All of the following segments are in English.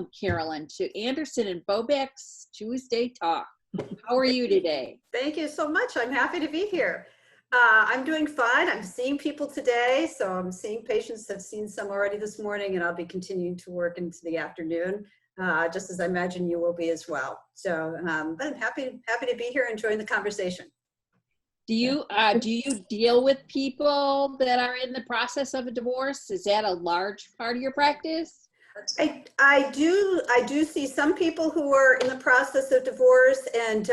welcome, Carolyn, to Anderson and Boback's Tuesday Talk. How are you today? Thank you so much. I'm happy to be here. I'm doing fine. I'm seeing people today. So I'm seeing patients. I've seen some already this morning, and I'll be continuing to work into the afternoon, just as I imagine you will be as well. So but I'm happy to be here and join the conversation. Do you deal with people that are in the process of a divorce? Is that a large part of your practice? I do see some people who are in the process of divorce, and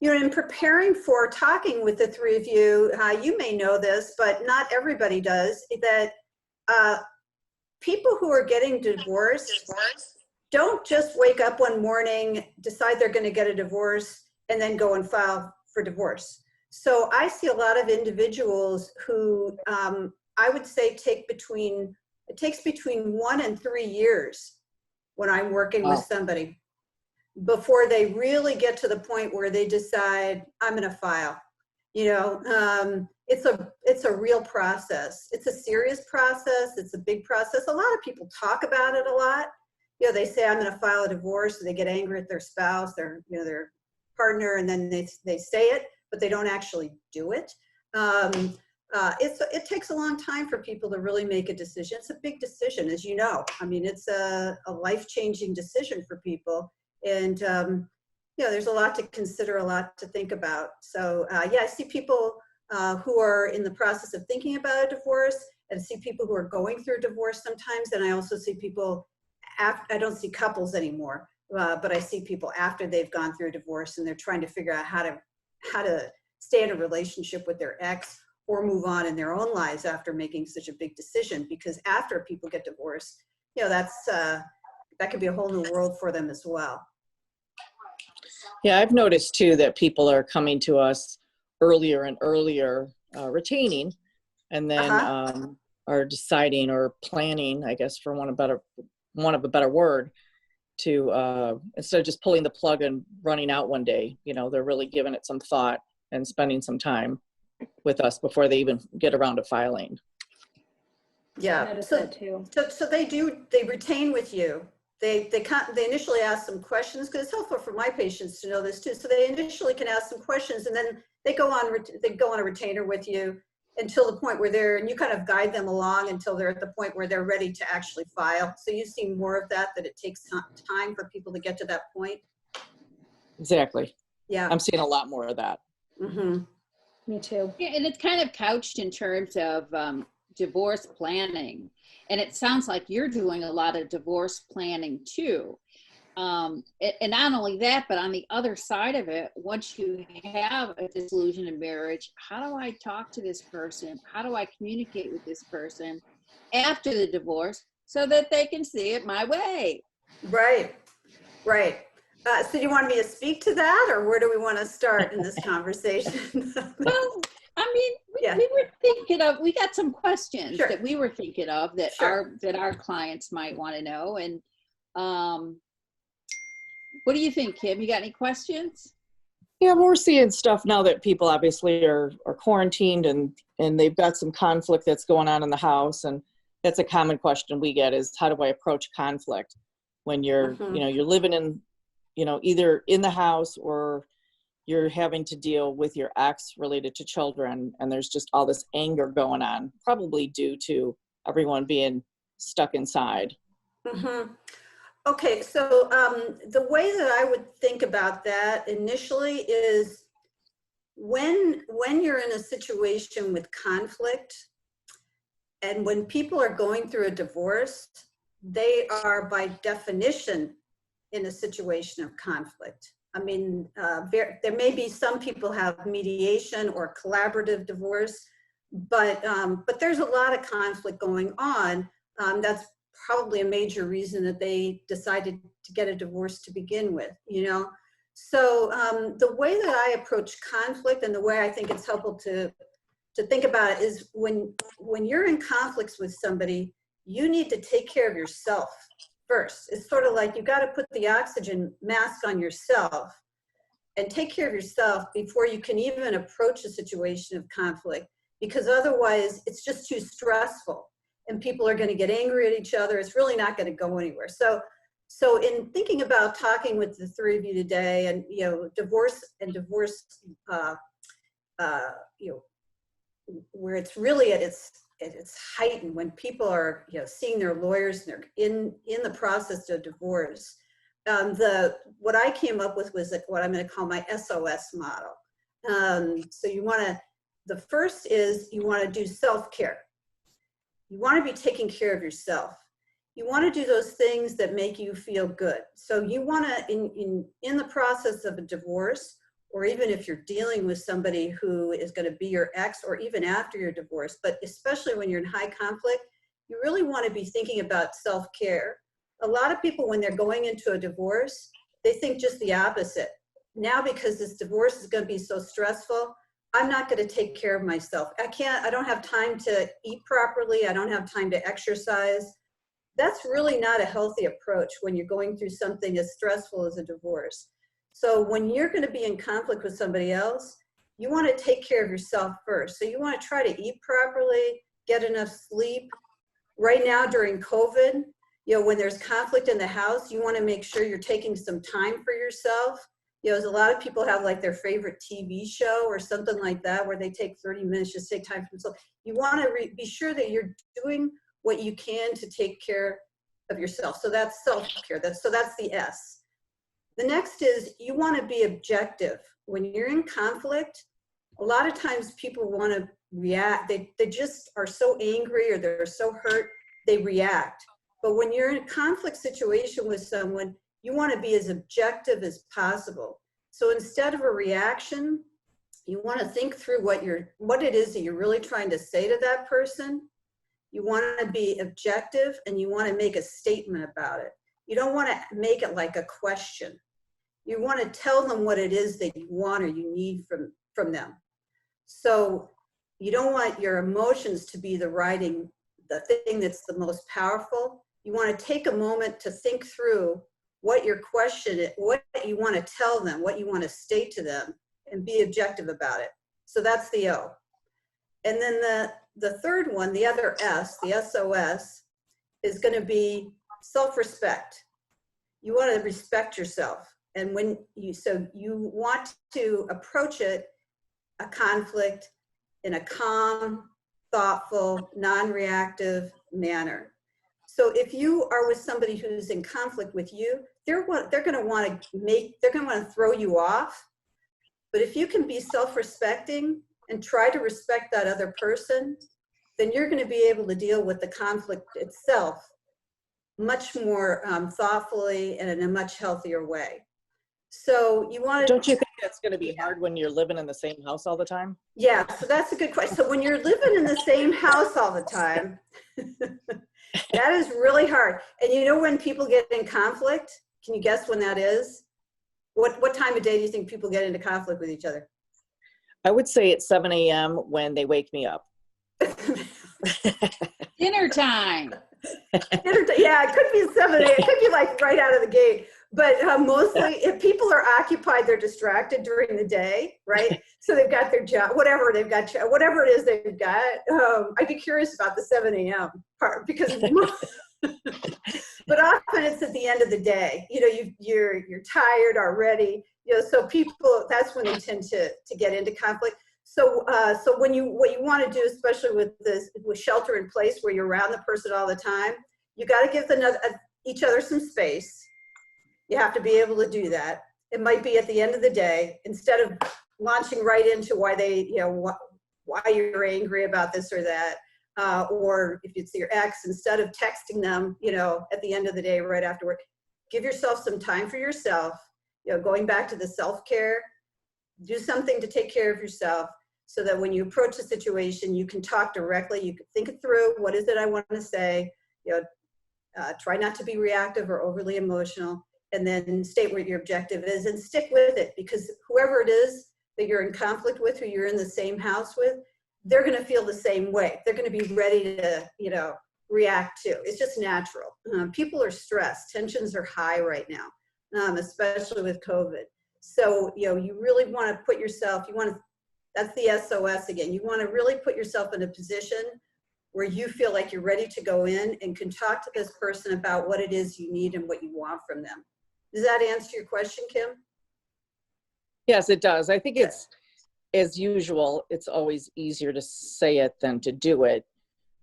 you know, in preparing for talking with the three of you, you may know this, but not everybody does, that people who are getting divorced don't just wake up one morning, decide they're going to get a divorce, and then go and file for divorce. So I see a lot of individuals who I would say it takes between 1 and 3 years when I'm working with somebody before they really get to the point where they decide, I'm going to file. You know, it's a real process. It's a serious process. It's a big process. A lot of people talk about it a lot. You know, they say, I'm going to file a divorce, and they get angry at their spouse, their partner, and then they say it, but they don't actually do it. It takes a long time for people to really make a decision. It's a big decision, as you know. I mean, it's a life-changing decision for people. And, you know, there's a lot to consider, a lot to think about. So, yeah, I see people who are in the process of thinking about a divorce, and see people who are going through a divorce sometimes. And I also see people I don't see couples anymore, but I see people after they've gone through a divorce, and they're trying to figure out how to stay in a relationship with their ex or move on in their own lives after making such a big decision. Because after people get divorced, you know, that could be a whole new world for them as well. Yeah, I've noticed too that people are coming to us earlier and earlier, retaining, and then are deciding or planning, I guess, for want of a better word, to instead of just pulling the plug and running out one day, you know, they're really giving it some thought and spending some time with us before they even get around to filing. Yeah, so they retain with you. They initially ask some questions, because it's helpful for my patients to know this too. So they initially can ask some questions, and then they go on a retainer with you until the point where and you kind of guide them along until they're at the point where they're ready to actually file. So you see more of that it takes time for people to get to that point. Exactly. Yeah, I'm seeing a lot more of that. Mm-hmm. Me too. Yeah, and it's kind of couched in terms of divorce planning. And it sounds like you're doing a lot of divorce planning too. And not only that, but on the other side of it, once you have a dissolution in marriage, how do I talk to this person? How do I communicate with this person after the divorce so that they can see it my way? Right. So do you want me to speak to that, or where do we want to start in this conversation? Well, I mean, we were thinking of, we got some questions that we were thinking of that our clients might want to know. And what do you think, Kim? You got any questions? Yeah, we're seeing stuff now that people obviously are quarantined, and they've got some conflict that's going on in the house. And that's a common question we get, is how do I approach conflict when you're, you know, you're living in, you know, either in the house or you're having to deal with your ex related to children, and there's just all this anger going on, probably due to everyone being stuck inside. Mm-hmm. Okay, so the way that I would think about that initially is when you're in a situation with conflict, and when people are going through a divorce, they are by definition in a situation of conflict. I mean, there may be some people have mediation or collaborative divorce, but there's a lot of conflict going on. That's probably a major reason that they decided to get a divorce to begin with, you know? So the way that I approach conflict, and the way I think it's helpful to think about it, is when you're in conflicts with somebody, you need to take care of yourself first. It's sort of like you got to put the oxygen mask on yourself and take care of yourself before you can even approach a situation of conflict, because otherwise it's just too stressful and people are going to get angry at each other. It's really not going to go anywhere. So So in thinking about talking with the three of you today, and divorce, you know, where it's really at its heightened, when people are seeing their lawyers and they're in the process of divorce. What I came up with was what I'm going to call my SOS model. So the first is you want to do self-care. You want to be taking care of yourself. You want to do those things that make you feel good. So you want to, in the process of a divorce, or even if you're dealing with somebody who is going to be your ex, or even after your divorce, but especially when you're in high conflict, you really want to be thinking about self-care. A lot of people, when they're going into a divorce, they think just the opposite. Now, because this divorce is going to be so stressful, I'm not going to take care of myself. I don't have time to eat properly. I don't have time to exercise. That's really not a healthy approach when you're going through something as stressful as a divorce. So when you're going to be in conflict with somebody else, you want to take care of yourself first. So you want to try to eat properly, get enough sleep. Right now during COVID, when there's conflict in the house, you want to make sure you're taking some time for yourself. As a lot of people have like their favorite TV show or something like that, where they take 30 minutes, just take time for themselves. You want to be sure that you're doing what you can to take care of yourself. So that's self-care. That's the S. The next is you want to be objective. When you're in conflict, a lot of times people want to react. They just are so angry or they're so hurt, they react. But when you're in a conflict situation with someone, you want to be as objective as possible. So instead of a reaction, you want to think through what it is that you're really trying to say to that person. You want to be objective and you want to make a statement about it. You don't want to make it like a question. You want to tell them what it is that you want or you need from them. So you don't want your emotions to be the thing that's the most powerful. You want to take a moment to think through what your question is, what you want to tell them, what you want to state to them, and be objective about it. So that's the O. And then the third one, the other S, the SOS, is going to be self-respect. You want to respect yourself. And you want to approach a conflict in a calm, thoughtful, non-reactive manner. So if you are with somebody who's in conflict with you, they're going to want to throw you off. But if you can be self-respecting and try to respect that other person, then you're going to be able to deal with the conflict itself much more thoughtfully and in a much healthier way. So you want to— Don't you think that's going to be hard when you're living in the same house all the time? Yeah, so that's a good question. So when you're living in the same house all the time, that is really hard. And when people get in conflict, can you guess when that is? What time of day do you think people get into conflict with each other? I would say it's 7 a.m. when they wake me up. Dinner time. Yeah, it could be 7 a.m. It could be like right out of the gate. But mostly, if people are occupied, they're distracted during the day, right? So they've got their job, whatever it is they've got. I'd be curious about the 7 a.m. part because, but often it's at the end of the day. You're tired already. So people, that's when they tend to get into conflict. So what you want to do, especially with shelter in place, where you're around the person all the time, you got to give each other some space. You have to be able to do that. It might be at the end of the day, instead of launching right into why you're angry about this or that, or if it's your ex, instead of texting them, at the end of the day, right after work, give yourself some time for yourself. Going back to the self-care, do something to take care of yourself so that when you approach a situation, you can talk directly, you can think it through. What is it I want to say? Try not to be reactive or overly emotional, and then state what your objective is and stick with it, because whoever it is that you're in conflict with, who you're in the same house with, they're going to feel the same way. They're going to be ready to, react to. It's just natural. People are stressed. Tensions are high right now, especially with COVID. So, you really want to put yourself, that's the SOS again. You want to really put yourself in a position where you feel like you're ready to go in and can talk to this person about what it is you need and what you want from them. Does that answer your question, Kim? Yes, it does. I think it's, as usual, it's always easier to say it than to do it.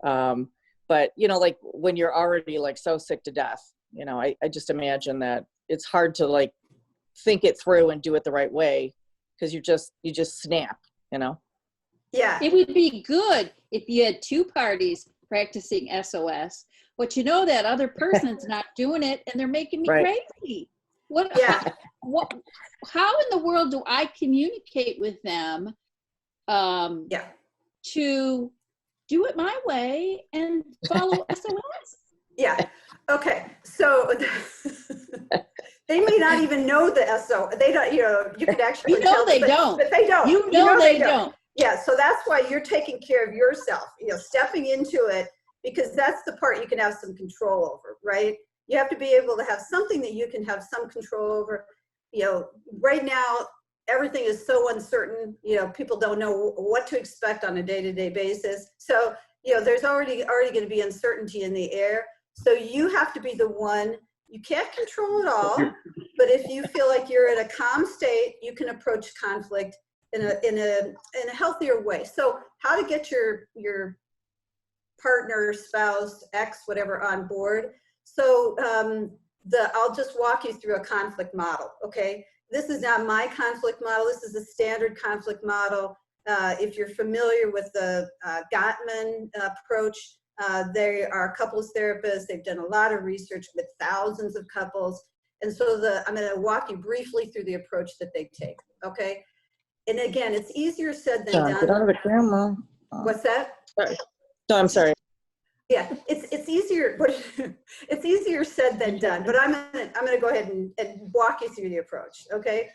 But, you know, like when you're already like so sick to death, you know, I just imagine that it's hard to like think it through and do it the right way, because you just snap, you know? Yeah. It would be good if you had two parties practicing SOS, but you know that other person's not doing it and they're making me Right. crazy. What, Yeah. how in the world do I communicate with them Yeah. to do it my way and follow SOS? Yeah. Okay. So they may not even know the SO. They don't, you know, you can actually You know tell they them, don't. but they don't. You know they don't. Yeah. So that's why you're taking care of yourself, you know, stepping into it, because that's the part you can have some control over, right? You have to be able to have something that you can have some control over. You know, right now, everything is so uncertain. You know, people don't know what to expect on a day-to-day basis. So, you know, there's already going to be uncertainty in the air. So you have to be the one. You can't control it all, but if you feel like you're in a calm state, you can approach conflict in a healthier way. So how to get your partner, spouse, ex, whatever on board. So I'll just walk you through a conflict model, okay? This is not my conflict model. This is a standard conflict model. If you're familiar with the Gottman approach, they are couples therapists. They've done a lot of research with thousands of couples. And so I'm going to walk you briefly through the approach that they take, okay? And again, it's easier said than done. Get out of the camera. What's that? Sorry. No, I'm sorry. Yeah, it's easier, but it's easier said than done. But I'm gonna go ahead and walk you through the approach. Okay,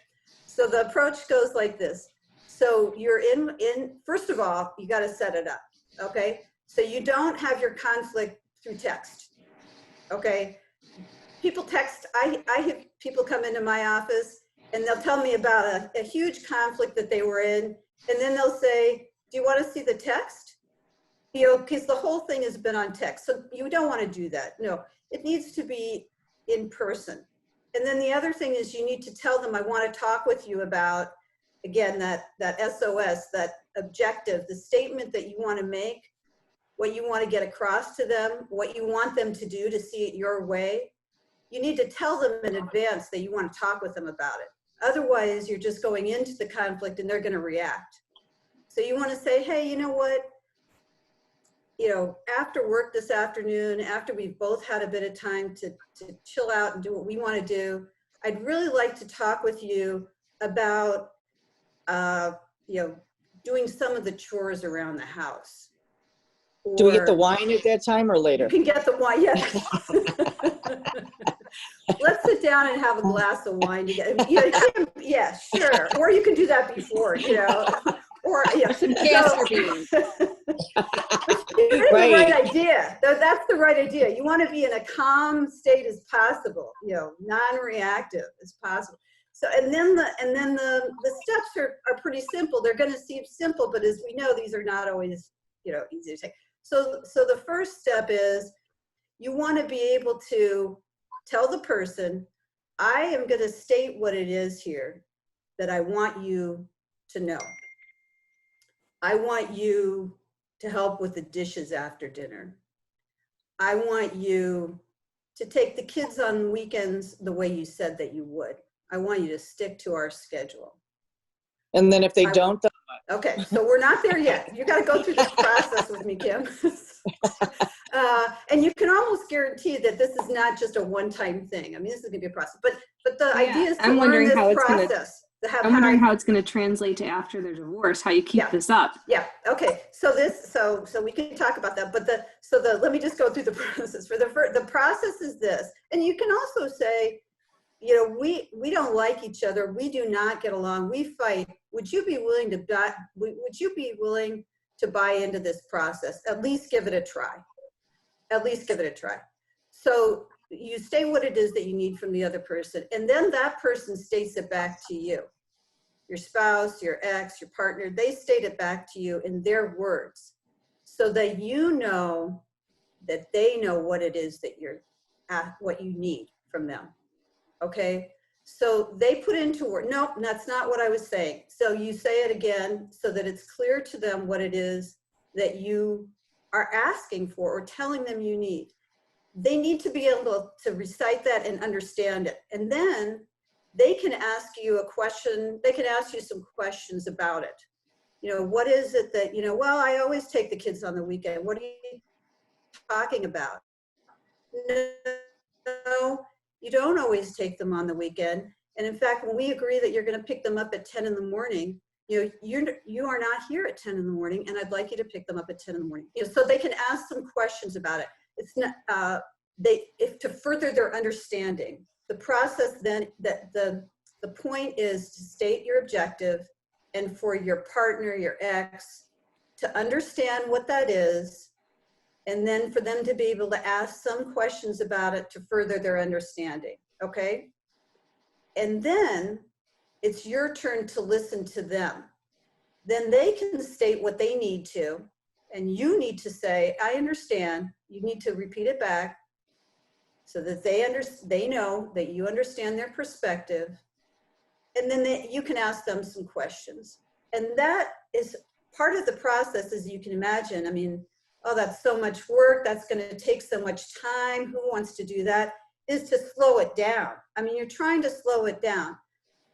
so the approach goes like this. So you're in first of all, you got to set it up. Okay, so you don't have your conflict through text. Okay, people text. I have people come into my office and they'll tell me about a huge conflict that they were in, and then they'll say, "Do you want to see the text?" You know, because the whole thing has been on text. So you don't want to do that. No, it needs to be in person. And then the other thing is you need to tell them, I want to talk with you about, again, that SOS, that objective, the statement that you want to make, what you want to get across to them, what you want them to do to see it your way. You need to tell them in advance that you want to talk with them about it. Otherwise, you're just going into the conflict and they're going to react. So you want to say, hey, you know what? You know, after work this afternoon, after we've both had a bit of time to chill out and do what we want to do, I'd really like to talk with you about, you know, doing some of the chores around the house. Do we get the wine at that time or later? You can get the wine, yes. Let's sit down and have a glass of wine together. You know, yeah, sure. Or you can do that before, you know. Or, you know, some castor beans. The right idea. That's the right idea. You want to be in a calm state as possible, you know, non-reactive as possible. So, and then the steps are pretty simple. They're going to seem simple, but as we know, these are not always, you know, easy to take. So the first step is you want to be able to tell the person, I am going to state what it is here that I want you to know. I want you to help with the dishes after dinner. I want you to take the kids on weekends the way you said that you would. I want you to stick to our schedule. And then if they don't, okay, so we're not there yet. You got to go through this process with me, Kim. And you can almost guarantee that this is not just a one-time thing. I mean, this is going to be a process. But the idea is to learn this process. I'm wondering how it's going to translate to after their divorce, how you keep this up. Yeah. Okay. So we can talk about that. But let me just go through the process. The process is this, and you can also say, you know, we don't like each other. We do not get along. We fight. Would you be willing to buy into this process? At least give it a try. At least give it a try. So you say what it is that you need from the other person, and then that person states it back to you. Your spouse, your ex, your partner, they state it back to you in their words. so that you know that they know what it is that you're at, what you need from them. Okay, so they put into work. Nope, that's not what I was saying. So you say it again so that it's clear to them what it is that you are asking for or telling them you need. They need to be able to recite that and understand it. And then they can ask you a question. They can ask you some questions about it. You know, what is it that, you know, well, I always take the kids on the weekend. What are you talking about? No, you don't always take them on the weekend. And in fact, when we agree that you're going to pick them up at 10 in the morning, you know, you are not here at 10 in the morning, and I'd like you to pick them up at 10 in the morning. You know, so they can ask some questions about it. It's not if to further their understanding. The process then, that the point is to state your objective, and for your partner, your ex, to understand what that is, and then for them to be able to ask some questions about it to further their understanding, okay? And then it's your turn to listen to them. Then they can state what they need to, and you need to say, I understand. You need to repeat it back so that they know that you understand their perspective. And then you can ask them some questions. And that is part of the process, as you can imagine. I mean, oh, that's so much work. That's going to take so much time. Who wants to do that? Is to slow it down. I mean, you're trying to slow it down.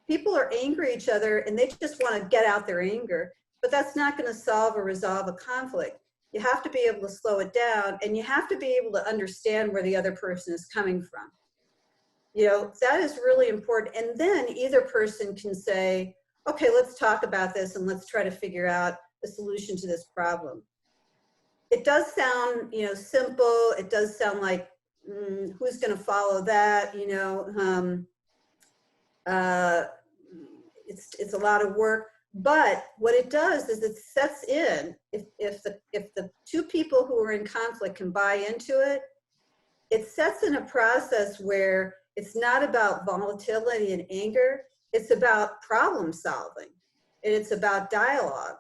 People are angry at each other and they just want to get out their anger, but that's not going to solve or resolve a conflict. You have to be able to slow it down, and you have to be able to understand where the other person is coming from. You know, that is really important. And then either person can say, okay, let's talk about this and let's try to figure out a solution to this problem. It does sound, you know, simple. It does sound like, who's going to follow that? You know, it's a lot of work. But what it does is it sets in, if the two people who are in conflict can buy into it, it sets in a process where it's not about volatility and anger. It's about problem solving, and it's about dialogue.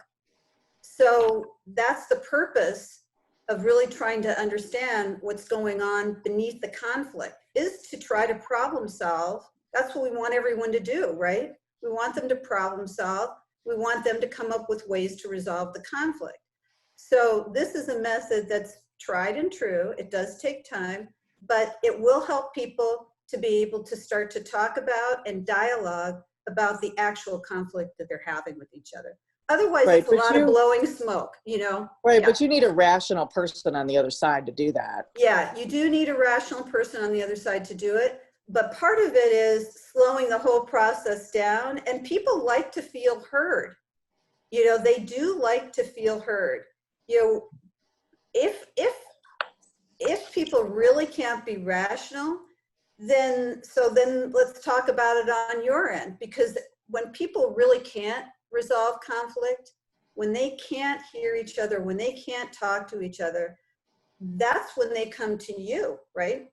So that's the purpose of really trying to understand what's going on beneath the conflict, is to try to problem solve. That's what we want everyone to do, right? We want them to problem solve. We want them to come up with ways to resolve the conflict. So this is a method that's tried and true. It does take time, but it will help people to be able to start to talk about and dialogue about the actual conflict that they're having with each other. Otherwise, Right, it's a lot of blowing smoke, you know? Right, Yeah. but you need a rational person on the other side to do that. Yeah, you do need a rational person on the other side to do it. But part of it is slowing the whole process down, and people like to feel heard. You know, they do like to feel heard. You know, if people really can't be rational, then let's talk about it on your end. Because when people really can't resolve conflict, when they can't hear each other, when they can't talk to each other, that's when they come to you, right?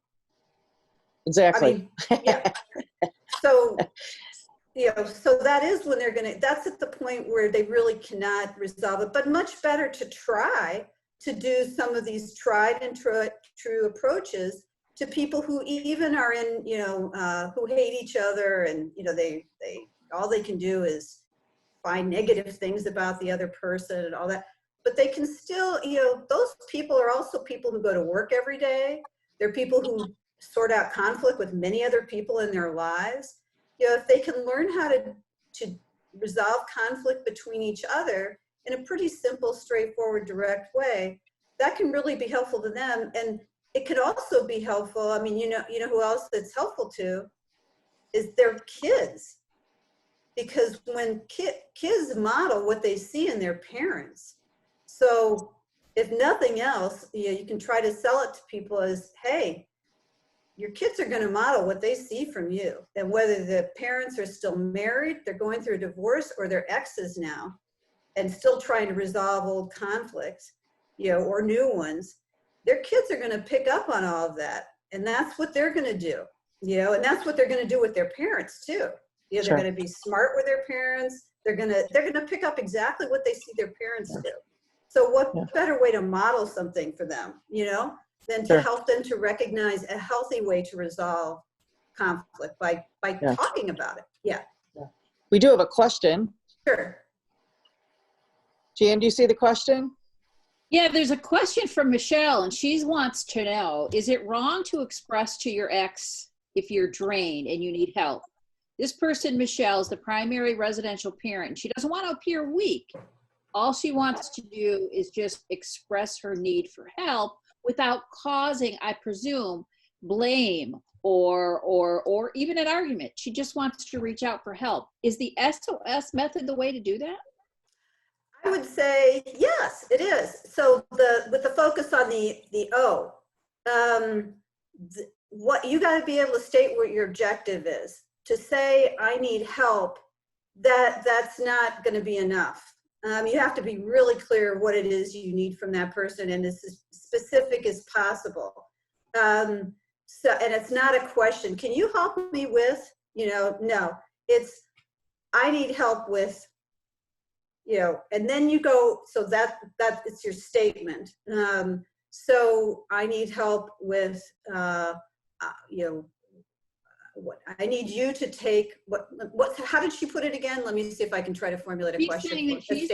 Exactly. I mean, yeah. So, you know, so that is when that's at the point where they really cannot resolve it, but much better to try to do some of these tried and true approaches to people who even are in, you know, who hate each other, and, you know, they all they can do is find negative things about the other person and all that. But they can still, you know, those people are also people who go to work every day. They're people who sort out conflict with many other people in their lives. You know, if they can learn how to resolve conflict between each other in a pretty simple, straightforward, direct way, that can really be helpful to them. And it could also be helpful. I mean, you know who else it's helpful to is their kids. Because when kids model what they see in their parents. So if nothing else, you know, you can try to sell it to people as, hey, your kids are going to model what they see from you. And whether the parents are still married, they're going through a divorce, or they're exes now and still trying to resolve old conflicts, you know, or new ones, their kids are going to pick up on all of that. And that's what they're going to do, you know, and that's what they're going to do with their parents too. You know, Sure. They're going to be smart with their parents. They're going to pick up exactly what they see their parents do. So what Yeah. better way to model something for them, you know, than to Sure. help them to recognize a healthy way to resolve conflict by Yeah. talking about it. Yeah, We do have a question. sure. Jan, do you see the question? Yeah, there's a question from Michelle, and she wants to know, is it wrong to express to your ex if you're drained and you need help? This person, Michelle, is the primary residential parent, and she doesn't want to appear weak. All she wants to do is just express her need for help without causing, I presume, blame or even an argument. She just wants to reach out for help. Is the SOS method the way to do that? I would say yes, it is. So with the focus on the O, what you got to be able to state what your objective is. To say I need help, that's not going to be enough. You have to be really clear what it is you need from that person and as specific as possible. And it's not a question. Can you help me with? No. It's I need help with. And then you go. So that it's your statement. So I need help with. What I need you to take how did she put it again? Let me see if I can try to formulate a question. Saying that she's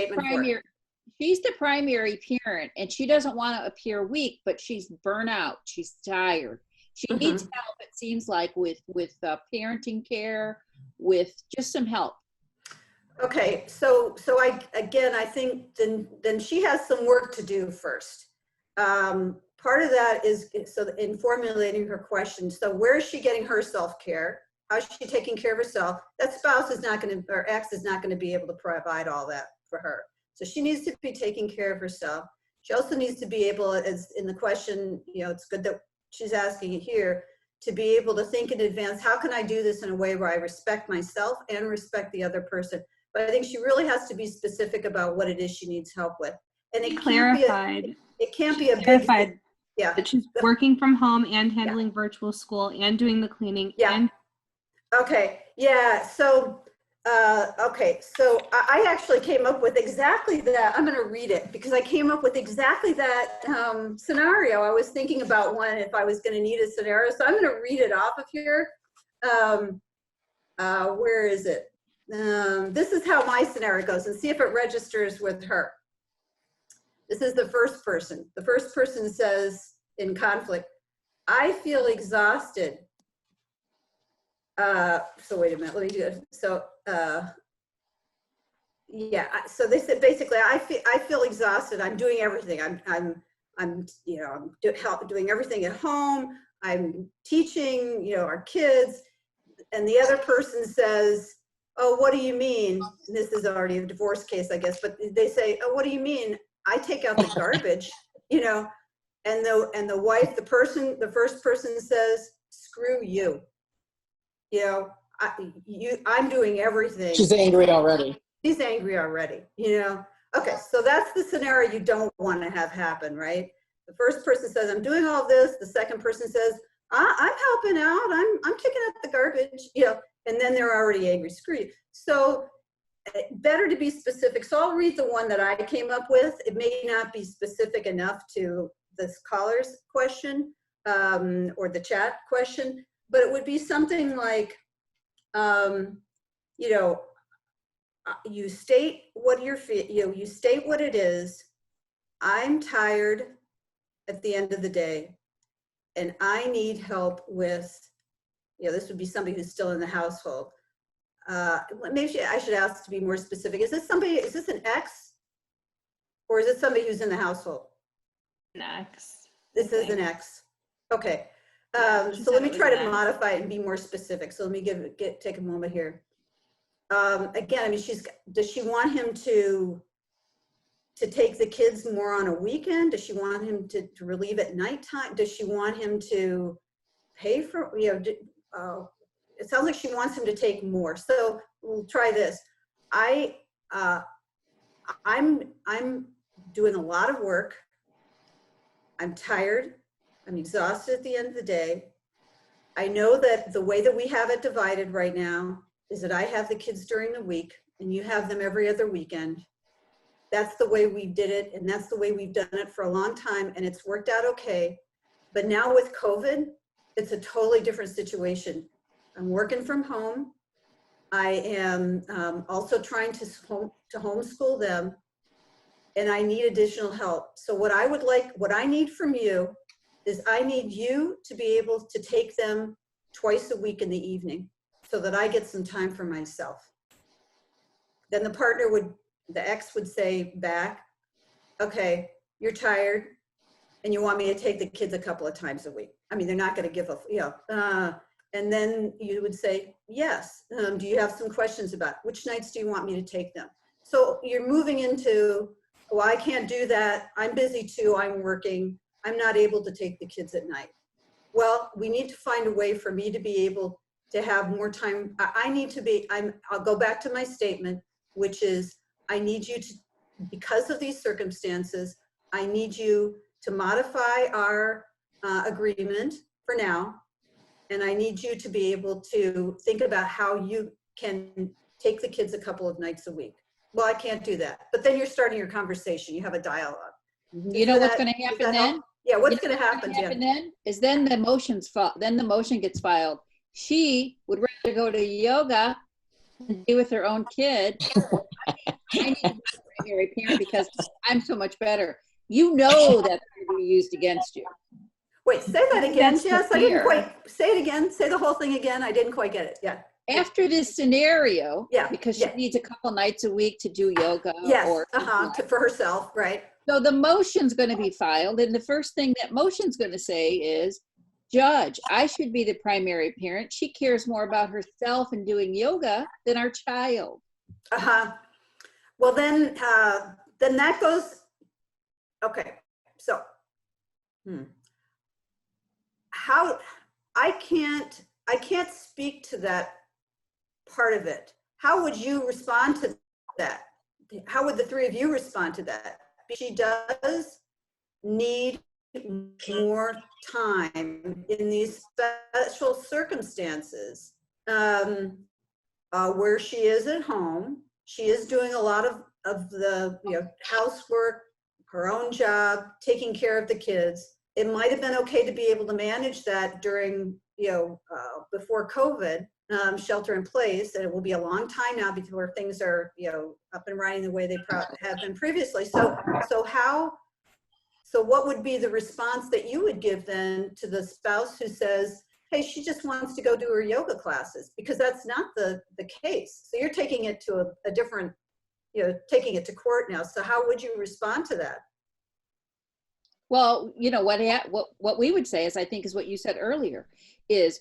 the primary parent and she doesn't want to appear weak, but she's burnout. She's tired. She needs help, it seems like, with parenting care, with just some help. Okay, so I think then she has some work to do first. Part of that is so in formulating her question. So where is she getting her self-care? How is she taking care of herself? That spouse is not going to, or ex is not going to be able to provide all that for her. So she needs to be taking care of herself. She also needs to be able, as in the question, it's good that she's asking it here, to be able to think in advance, how can I do this in a way where I respect myself and respect the other person? But I think she really has to be specific about what it is she needs help with. And it can't be a big. Yeah. That she's working from home and handling virtual school and doing the cleaning. Yeah. Okay. Yeah. So, So I actually came up with exactly that. I'm going to read it because I came up with exactly that scenario. I was thinking about one if I was going to need a scenario. So I'm going to read it off of here. Where is it? This is how my scenario goes and see if it registers with her. This is the first person. The first person says in conflict, I feel exhausted. So wait a minute, let me do it. So yeah, so they said basically, I feel exhausted. I'm doing everything. I'm doing everything at home. I'm teaching, our kids. And the other person says, oh, what do you mean? And this is already a divorce case, I guess, but they say, oh, what do you mean? I take out the garbage, and the wife, the first person says, screw you. I'm doing everything. She's angry already. She's angry already, Okay, so that's the scenario you don't want to have happen, right? The first person says, I'm doing all this. The second person says, I'm helping out. I'm kicking out the garbage, and then they're already angry, screw you. So better to be specific. So I'll read the one that I came up with. It may not be specific enough to this caller's question or the chat question, but it would be something like, you state what you state what it is. I'm tired at the end of the day, and I need help with, this would be somebody who's still in the household. Maybe I should ask to be more specific. Is this an ex? Or is it somebody who's in the household? An ex. This is an ex. Okay. So let me try to modify it and be more specific. So let me take a moment here. Again, does she want him to take the kids more on a weekend? Does she want him to relieve at nighttime? Does she want him to pay for, it sounds like she wants him to take more. So we'll try this. I'm doing a lot of work. I'm tired. I'm exhausted at the end of the day. I know that the way that we have it divided right now is that I have the kids during the week and you have them every other weekend. that's the way we did it, and that's the way we've done it for a long time, and it's worked out okay. But now with COVID, it's a totally different situation. I'm working from home. I am also trying to homeschool them, and I need additional help. So what I need from you is I need you to be able to take them twice a week in the evening so that I get some time for myself. Then the ex would say back, okay, you're tired and you want me to take the kids a couple of times a week. I mean, they're not going to give a, and then you would say, yes. Do you have some questions about which nights do you want me to take them? So you're moving into, well, I can't do that. I'm busy too. I'm working. I'm not able to take the kids at night. Well, we need to find a way for me to be able to have more time. I'll go back to my statement, which is I need you to, because of these circumstances, I need you to modify our agreement for now. And I need you to be able to think about how you can take the kids a couple of nights a week. Well, I can't do that. But then you're starting your conversation. You have a dialogue. You know what's going to happen then? Yeah, what's going to happen then is then the motion gets filed. She would rather go to yoga and be with her own kid. I need to be a primary parent because I'm so much better. You know that's going to be used against you. Wait, say that again, Jess. I didn't quite, say it again. Say the whole thing again. I didn't quite get it. Yeah. After this scenario, yeah, because she needs a couple nights a week to do yoga. Yes, or for herself, right. So the motion's going to be filed, and the first thing that motion's going to say is, Judge, I should be the primary parent. She cares more about herself and doing yoga than our child. Well, then that goes, okay, so, how, I can't speak to that part of it. How would you respond to that? How would the three of you respond to that? She does need more time in these special circumstances where she is at home. She is doing a lot of the housework, her own job, taking care of the kids. It might have been okay to be able to manage that during, before COVID, shelter in place, and it will be a long time now before things are, up and running the way they have been previously. So what would be the response that you would give then to the spouse who says, hey, she just wants to go do her yoga classes? Because that's not the case. So you're taking it to a different, taking it to court now. So how would you respond to that? Well, what we would say is, I think is what you said earlier, is,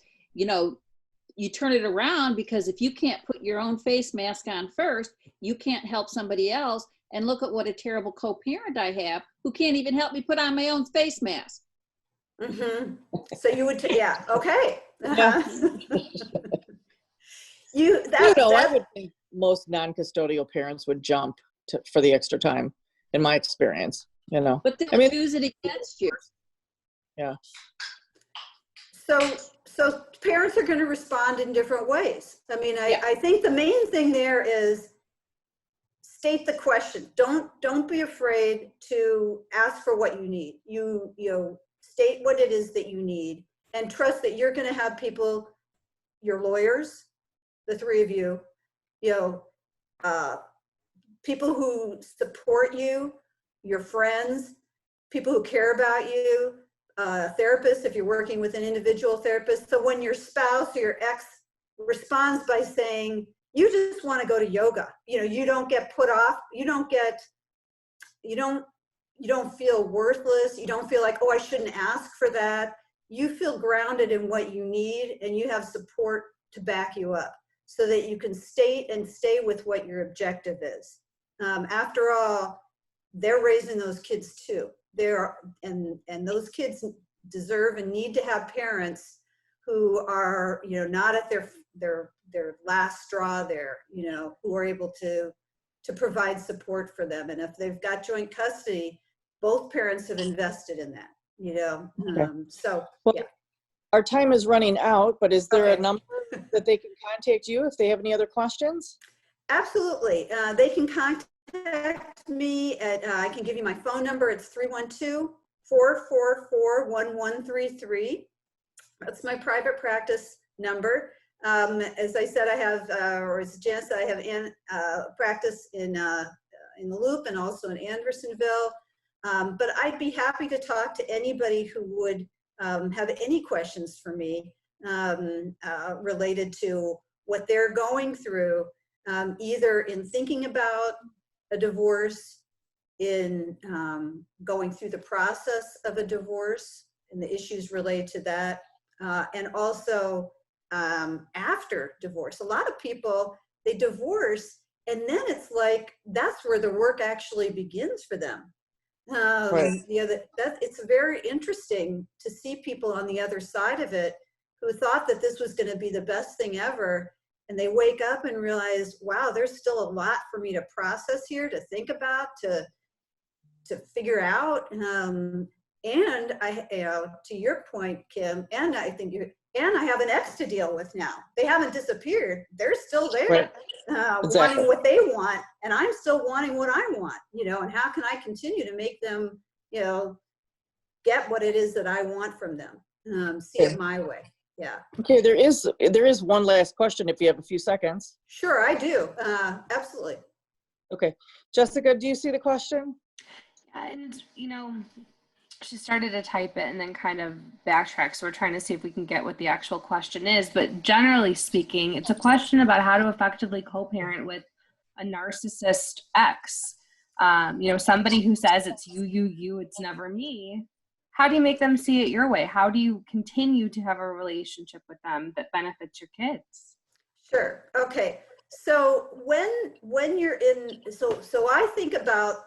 you turn it around, because if you can't put your own face mask on first, you can't help somebody else. And look at what a terrible co-parent I have who can't even help me put on my own face mask. Mm-hmm. So you would, yeah, okay. I would think most non-custodial parents would jump for the extra time, in my experience, But they'll use it against you. Yeah. So parents are going to respond in different ways. I mean, I think the main thing there is state the question. Don't be afraid to ask for what you need. You state what it is that you need, and trust that you're going to have people, your lawyers, the three of you, people who support you, your friends, people who care about you, therapists, if you're working with an individual therapist. So when your spouse or your ex responds by saying, you just want to go to yoga, you don't get put off, you don't feel worthless, you don't feel like, oh, I shouldn't ask for that. You feel grounded in what you need, and you have support to back you up so that you can stay with what your objective is. After all, they're raising those kids too. And those kids deserve and need to have parents who are, not at their last straw there, who are able to provide support for them. And if they've got joint custody, both parents have invested in that, Okay. Our time is running out, but is there a number that they can contact you if they have any other questions? Absolutely. They can contact contact me at, I can give you my phone number. It's 312-444-1133. That's my private practice number. As I said, I have, or as Jan said, I have practice in the Loop and also in Andersonville. But I'd be happy to talk to anybody who would have any questions for me related to what they're going through, either in thinking about a divorce, in going through the process of a divorce and the issues related to that, and also after divorce. A lot of people, they divorce and then it's like, that's where the work actually begins for them. Right. It's very interesting to see people on the other side of it who thought that this was going to be the best thing ever. And they wake up and realize, wow, there's still a lot for me to process here, to think about, to figure out. And I, to your point, Kim, and I think and I have an ex to deal with now. They haven't disappeared. They're still there, Right. Exactly. wanting what they want, and I'm still wanting what I want, and how can I continue to make them, get what it is that I want from them, see it my way. Yeah. Okay, there is one last question if you have a few seconds. Sure, I do. Absolutely. Okay. Jessica, do you see the question? And, she started to type it and then kind of backtrack. So we're trying to see if we can get what the actual question is. But generally speaking, it's a question about how to effectively co-parent with a narcissist ex. Somebody who says it's you, it's never me. How do you make them see it your way? How do you continue to have a relationship with them that benefits your kids? Sure. Okay. So when you're in, so I think about,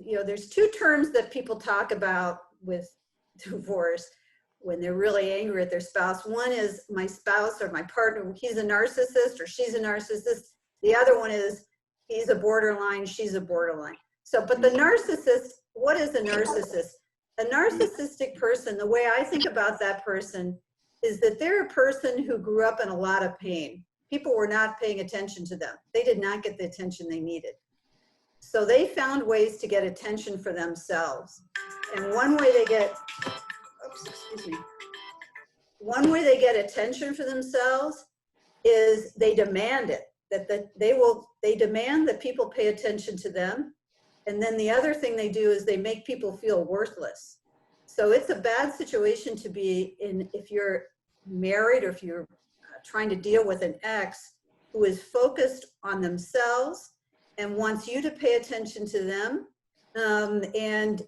there's two terms that people talk about with divorce when they're really angry at their spouse. One is my spouse or my partner, he's a narcissist or she's a narcissist. The other one is he's a borderline, she's a borderline. So, but the narcissist, what is a narcissist? A narcissistic person, the way I think about that person is that they're a person who grew up in a lot of pain. People were not paying attention to them. They did not get the attention they needed. So they found ways to get attention for themselves. And one way they get attention for themselves is they demand it, they demand that people pay attention to them. And then the other thing they do is they make people feel worthless. So it's a bad situation to be in if you're married or if you're trying to deal with an ex who is focused on themselves and wants you to pay attention to them, and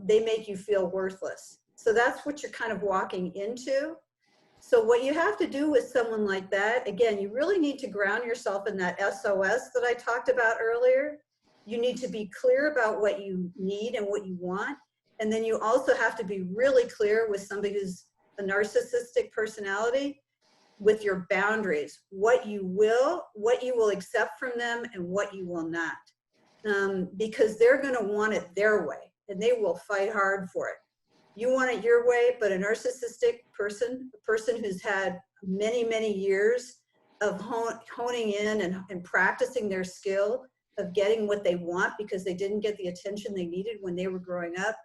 they make you feel worthless. So that's what you're kind of walking into. So what you have to do with someone like that, again, you really need to ground yourself in that SOS that I talked about earlier. You need to be clear about what you need and what you want. And then you also have to be really clear with somebody who's a narcissistic personality with your boundaries, what you will accept from them and what you will not. Because they're gonna want it their way and they will fight hard for it. You want it your way, but a narcissistic person, a person who's had many, many years of honing in and practicing their skill of getting what they want because they didn't get the attention they needed when they were growing up,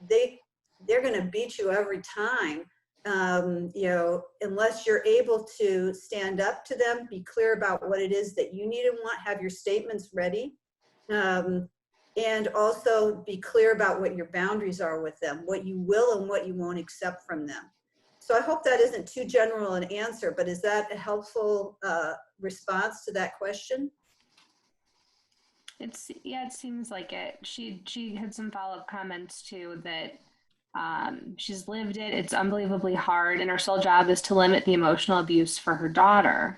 they're gonna beat you every time. Unless you're able to stand up to them, be clear about what it is that you need and want, have your statements ready, and also be clear about what your boundaries are with them, what you will and what you won't accept from them. So I hope that isn't too general an answer, but is that a helpful response to that question? It seems like it. She had some follow-up comments too that she's lived it. It's unbelievably hard, and her sole job is to limit the emotional abuse for her daughter.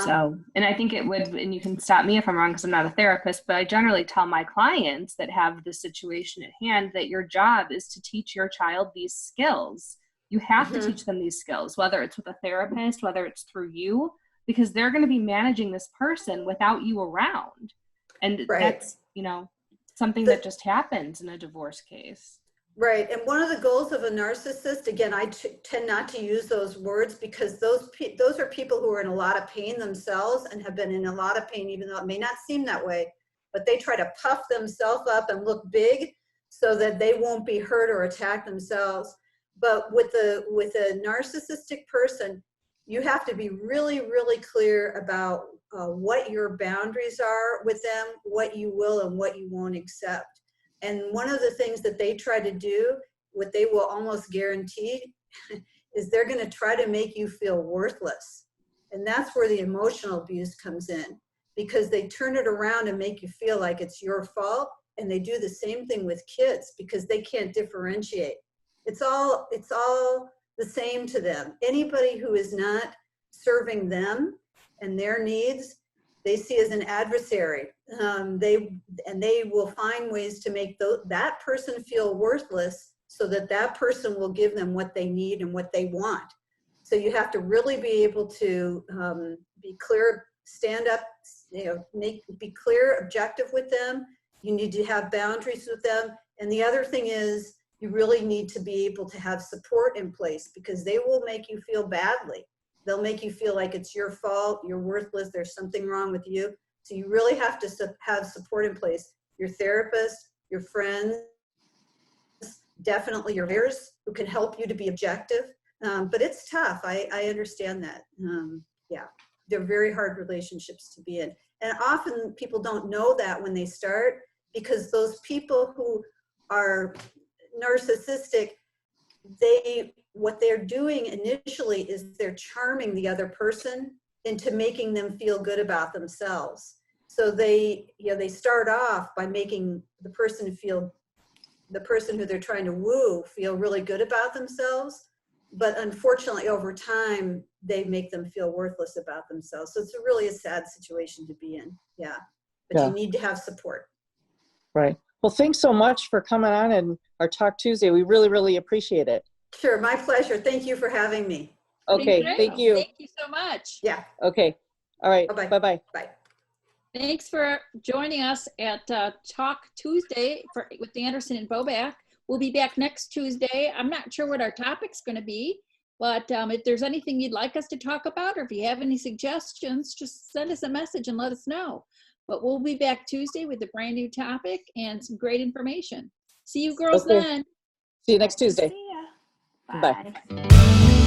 So, and I think it would, and you can stop me if I'm wrong because I'm not a therapist, but I generally tell my clients that have this situation at hand that your job is to teach your child these skills. You have to teach them these skills, whether it's with a therapist, whether it's through you, because they're going to be managing this person without you around. And that's, something that just happens in a divorce case. Right. And one of the goals of a narcissist, again, I tend not to use those words because those are people who are in a lot of pain themselves and have been in a lot of pain, even though it may not seem that way. but they try to puff themselves up and look big so that they won't be hurt or attack themselves. But with a narcissistic person, you have to be really, really clear about what your boundaries are with them, what you will and what you won't accept. And one of the things that they try to do, what they will almost guarantee, is they're going to try to make you feel worthless. And that's where the emotional abuse comes in, because they turn it around and make you feel like it's your fault. And they do the same thing with kids because they can't differentiate. It's all the same to them. Anybody who is not serving them and their needs, they see as an adversary. They will find ways to make that person feel worthless so that that person will give them what they need and what they want. So you have to really be able to be clear, stand up, be clear, objective with them. You need to have boundaries with them. And the other thing is, you really need to be able to have support in place, because they will make you feel badly. They'll make you feel like it's your fault, you're worthless, there's something wrong with you. So you really have to have support in place. Your therapist, your friends, definitely your peers who can help you to be objective. But it's tough. I understand that. Yeah, they're very hard relationships to be in. And often people don't know that when they start, because those people who are narcissistic, what they're doing initially is they're charming the other person into making them feel good about themselves. So they start off by making the person who they're trying to woo feel really good about themselves. But unfortunately, over time, they make them feel worthless about themselves. So it's really a sad situation to be in. Yeah. But you need to have support. Right. Well, thanks so much for coming on and our Talk Tuesday. We really, really appreciate it. Sure. My pleasure. Thank you for having me. Okay. Thank you. Thank you so much. Yeah. Okay. All right. Bye-bye. Bye-bye. Bye. Thanks for joining us at Talk Tuesday with Anderson and Boback. We'll be back next Tuesday. I'm not sure what our topic's going to be, but if there's anything you'd like us to talk about, or if you have any suggestions, just send us a message and let us know. But we'll be back Tuesday with a brand new topic and some great information. See you girls then. See you next Tuesday. See ya. Bye. Bye.